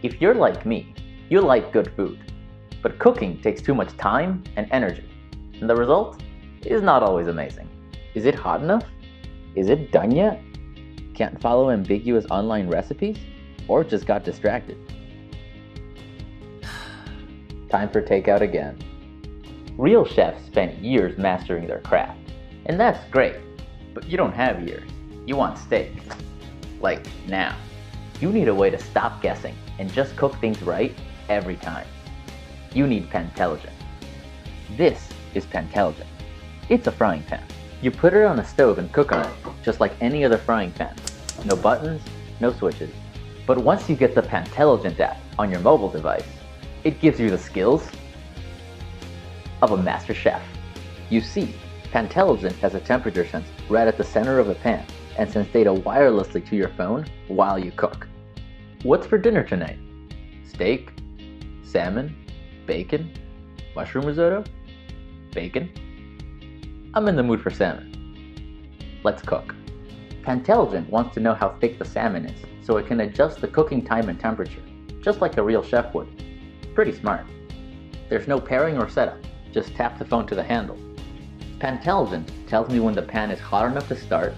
If you're like me, you like good food, but cooking takes too much time and energy, and the result is not always amazing. Is it hot enough? Is it done yet? Can't follow ambiguous online recipes? Or just got distracted? Time for takeout again. Real chefs spent years mastering their craft, and that's great, but you don't have years. You want steak. Like now. You need a way to stop guessing and just cook things right every time. You need Pantelligent. This is Pantelligent. It's a frying pan. You put it on a stove and cook on it, just like any other frying pan. No buttons, no switches. But once you get the Pantelligent app on your mobile device, it gives you the skills of a master chef. You see, Pantelligent has a temperature sense right at the center of the pan and sends data wirelessly to your phone while you cook. What's for dinner tonight? Steak? Salmon? Bacon? Mushroom risotto? Bacon? I'm in the mood for salmon. Let's cook. Pantelligent wants to know how thick the salmon is, so it can adjust the cooking time and temperature, just like a real chef would. Pretty smart. There's no pairing or setup, just tap the phone to the handle. Pantelligent tells me when the pan is hot enough to start,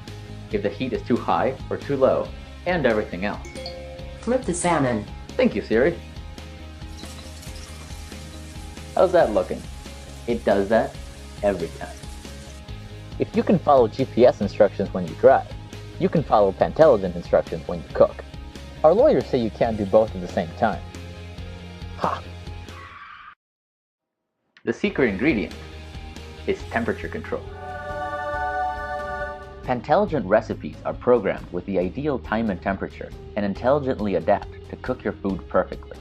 if the heat is too high or too low, and everything else. Flip the salmon. Thank you, Siri. How's that looking? It does that every time. If you can follow GPS instructions when you drive, you can follow Pantelligent instructions when you cook. Our lawyers say you can't do both at the same time. Ha! The secret ingredient is temperature control. Pantelligent recipes are programmed with the ideal time and temperature and intelligently adapt to cook your food perfectly.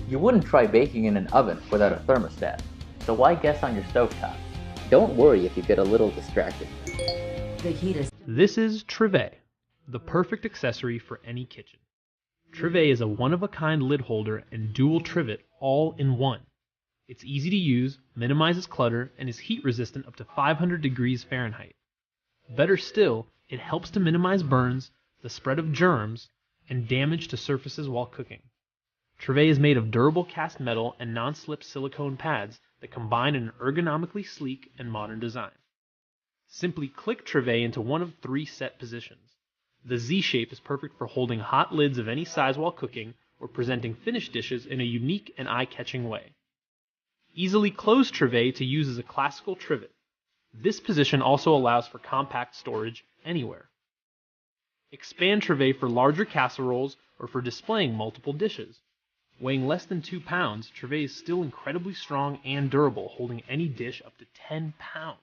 You wouldn't try baking in an oven without a thermostat, so why guess on your stovetop? Don't worry if you get a little distracted. The heat is... This is Trivet, the perfect accessory for any kitchen. Trivet is a one-of-a-kind lid holder and dual trivet all in one. It's easy to use, minimizes clutter, and is heat resistant up to 500 degrees Fahrenheit. Better still, it helps to minimize burns, the spread of germs, and damage to surfaces while cooking. Trivet is made of durable cast metal and non-slip silicone pads that combine in an ergonomically sleek and modern design. Simply click Trivet into one of 3 set positions. The Z shape is perfect for holding hot lids of any size while cooking or presenting finished dishes in a unique and eye-catching way. Easily close Trivet to use as a classical trivet. This position also allows for compact storage anywhere. Expand Trivet for larger casseroles or for displaying multiple dishes. Weighing less than 2 pounds, Trivet is still incredibly strong and durable, holding any dish up to 10 pounds.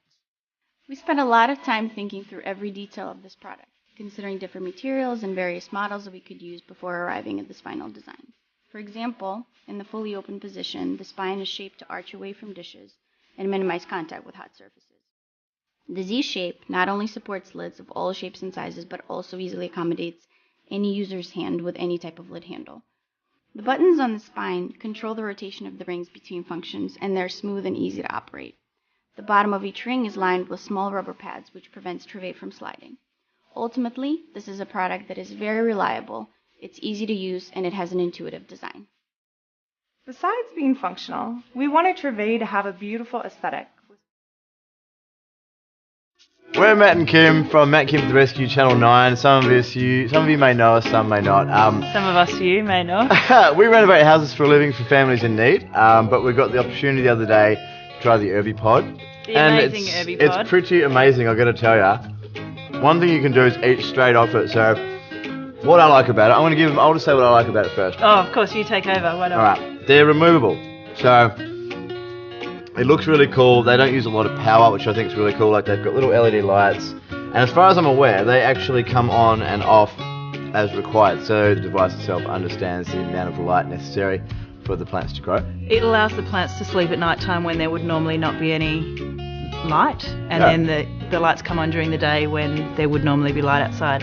We spent a lot of time thinking through every detail of this product, considering different materials and various models that we could use before arriving at this final design. For example, in the fully open position, the spine is shaped to arch away from dishes and minimize contact with hot surfaces. The Z shape not only supports lids of all shapes and sizes, but also easily accommodates any user's hand with any type of lid handle. The buttons on the spine control the rotation of the rings between functions, and they're smooth and easy to operate. The bottom of each ring is lined with small rubber pads, which prevents Trivet from sliding. Ultimately, this is a product that is very reliable, it's easy to use, and it has an intuitive design. Besides being functional, we wanted Trivet to have a beautiful aesthetic. We're Matt and Kim from Matt Kim to the Rescue Channel 9. Some of you may know us, some may not. Some of us you may not. We renovate houses for a living for families in need, but we got the opportunity the other day to try the Irby Pod. The amazing Irby Pod. It's pretty amazing, I've got to tell you. One thing you can do is eat straight off it. So what I like about it, I'll just say what I like about it first. Oh, of course, you take over. Why not? Alright, they're removable. So it looks really cool. They don't use a lot of power, which I think is really cool. Like, they've got little LED lights. And as far as I'm aware, they actually come on and off as required. So the device itself understands the amount of light necessary for the plants to grow. It allows the plants to sleep at night time when there would normally not be any light. And then the lights come on during the day when there would normally be light outside.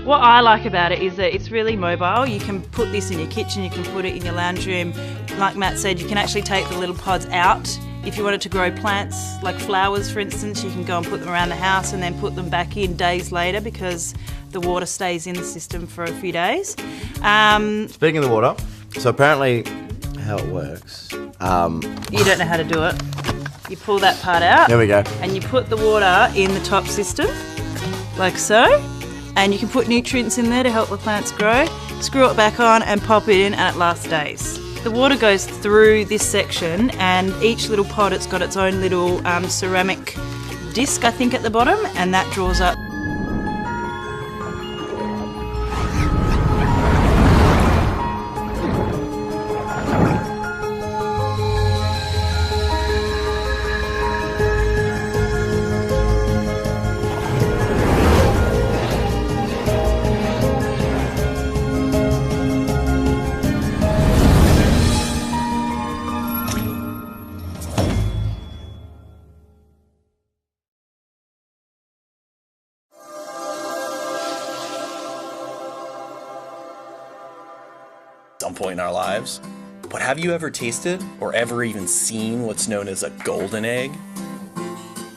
What I like about it is that it's really mobile. You can put this in your kitchen, you can put it in your lounge room. Like Matt said, you can actually take the little pods out. If you wanted to grow plants, like flowers for instance, you can go and put them around the house and then put them back in days later because the water stays in the system for a few days. Speaking of the water, So apparently, how it works. You don't know how to do it. You pull that part out. There we go. And you put the water in the top system, like so. And you can put nutrients in there to help the plants grow. Screw it back on and pop it in, and it lasts days. The water goes through this section, and each little pot, it's got its own little ceramic disc, I think, at the bottom, and that draws up. Some point in our lives. But have you ever tasted or ever even seen what's known as a golden egg?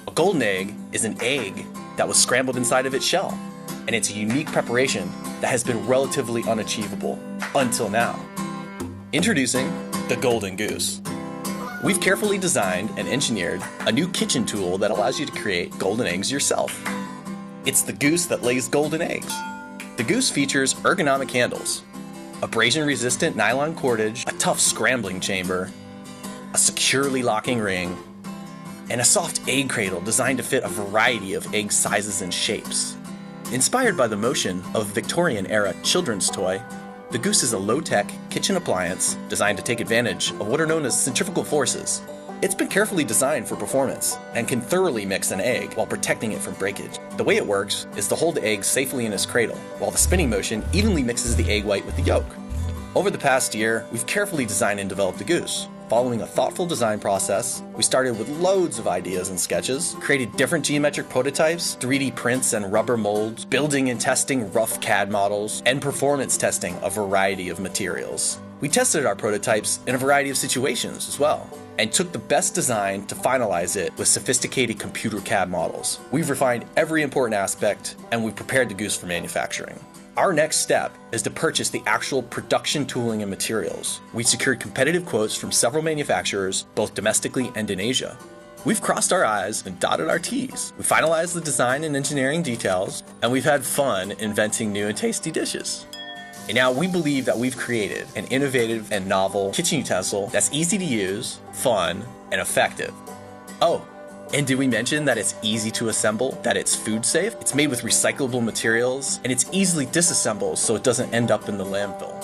A golden egg is an egg that was scrambled inside of its shell, and it's a unique preparation that has been relatively unachievable until now. Introducing the Golden Goose. We've carefully designed and engineered a new kitchen tool that allows you to create golden eggs yourself. It's the goose that lays golden eggs. The goose features ergonomic handles, abrasion-resistant nylon cordage, a tough scrambling chamber, a securely locking ring, and a soft egg cradle designed to fit a variety of egg sizes and shapes. Inspired by the motion of a Victorian-era children's toy, the Goose is a low-tech kitchen appliance designed to take advantage of what are known as centrifugal forces. It's been carefully designed for performance and can thoroughly mix an egg while protecting it from breakage. The way it works is to hold the egg safely in its cradle, while the spinning motion evenly mixes the egg white with the yolk. Over the past year, we've carefully designed and developed the Goose. Following a thoughtful design process, we started with loads of ideas and sketches, created different geometric prototypes, 3D prints and rubber molds, building and testing rough CAD models, and performance testing a variety of materials. We tested our prototypes in a variety of situations as well, and took the best design to finalize it with sophisticated computer CAD models. We've refined every important aspect, and we've prepared the Goose for manufacturing. Our next step is to purchase the actual production tooling and materials. We secured competitive quotes from several manufacturers, both domestically and in Asia. We've crossed our I's and dotted our T's. We finalized the design and engineering details, and we've had fun inventing new and tasty dishes. And now we believe that we've created an innovative and novel kitchen utensil that's easy to use, fun, and effective. Oh, and did we mention that it's easy to assemble, that it's food safe? It's made with recyclable materials, and it's easily disassembled so it doesn't end up in the landfill.